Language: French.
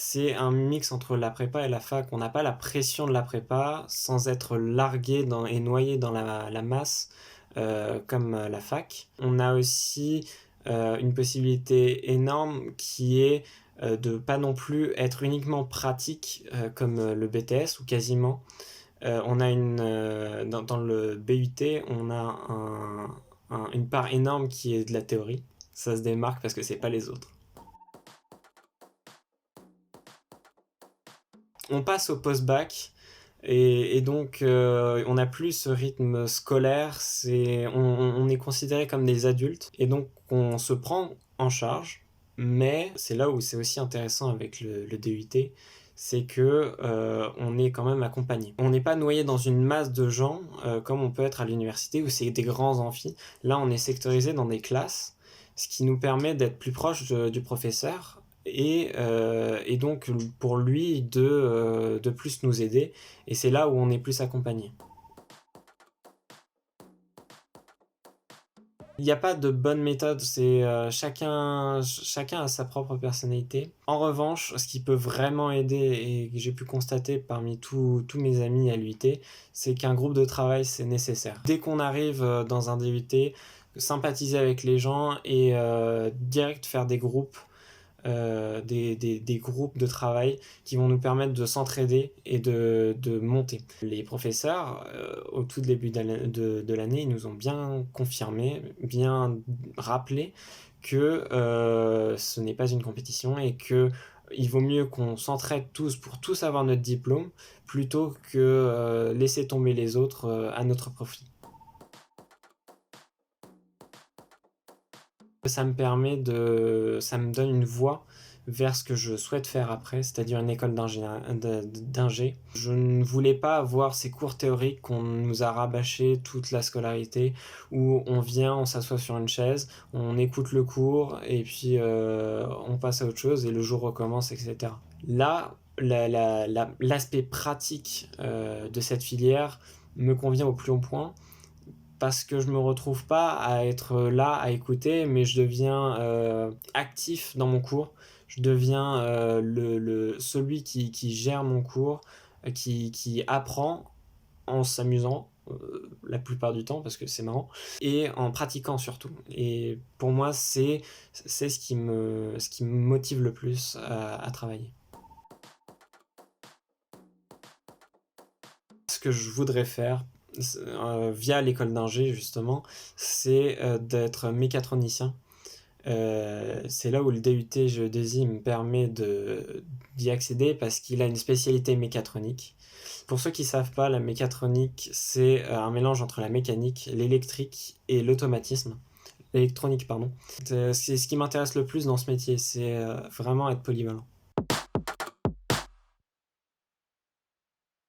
c'est un mix entre la prépa et la fac. On n'a pas la pression de la prépa sans être largué et noyé dans la masse, comme la fac. On a aussi une possibilité énorme qui est de pas non plus être uniquement pratique, comme le BTS ou quasiment. On a dans le BUT, on a une part énorme qui est de la théorie. Ça se démarque parce que c'est pas les autres. On passe au post-bac et donc on n'a plus ce rythme scolaire, on est considéré comme des adultes et donc on se prend en charge, mais c'est là où c'est aussi intéressant avec le DUT, c'est que on est quand même accompagné. On n'est pas noyé dans une masse de gens comme on peut être à l'université où c'est des grands amphis. Là, on est sectorisé dans des classes, ce qui nous permet d'être plus proche du professeur et donc pour lui de plus nous aider. Et c'est là où on est plus accompagné. Il n'y a pas de bonne méthode, c'est chacun a sa propre personnalité. En revanche, ce qui peut vraiment aider et que j'ai pu constater parmi tous mes amis à l'UT, c'est qu'un groupe de travail, c'est nécessaire. Dès qu'on arrive dans un DUT, sympathiser avec les gens et direct faire des groupes, des groupes de travail qui vont nous permettre de s'entraider et de monter. Les professeurs, au tout début de l'année, ils nous ont bien confirmé, bien rappelé que ce n'est pas une compétition et que il vaut mieux qu'on s'entraide tous pour tous avoir notre diplôme plutôt que laisser tomber les autres à notre profit. Ça me donne une voie vers ce que je souhaite faire après, c'est-à-dire une école d'ingé. Je ne voulais pas avoir ces cours théoriques qu'on nous a rabâché toute la scolarité, où on vient, on s'assoit sur une chaise, on écoute le cours, et puis on passe à autre chose, et le jour recommence, etc. Là, l'aspect pratique de cette filière me convient au plus haut point, parce que je me retrouve pas à être là à écouter, mais je deviens actif dans mon cours. Je deviens celui qui gère mon cours, qui apprend en s'amusant la plupart du temps parce que c'est marrant et en pratiquant surtout. Et pour moi, c'est ce qui me motive le plus à travailler. Ce que je voudrais faire via l'école d'ingé justement, c'est d'être mécatronicien. C'est là où le DUT géodésie me permet d'y accéder parce qu'il a une spécialité mécatronique. Pour ceux qui ne savent pas, la mécatronique, c'est un mélange entre la mécanique, l'électrique et l'automatisme. L'électronique, pardon. C'est ce qui m'intéresse le plus dans ce métier, c'est vraiment être polyvalent.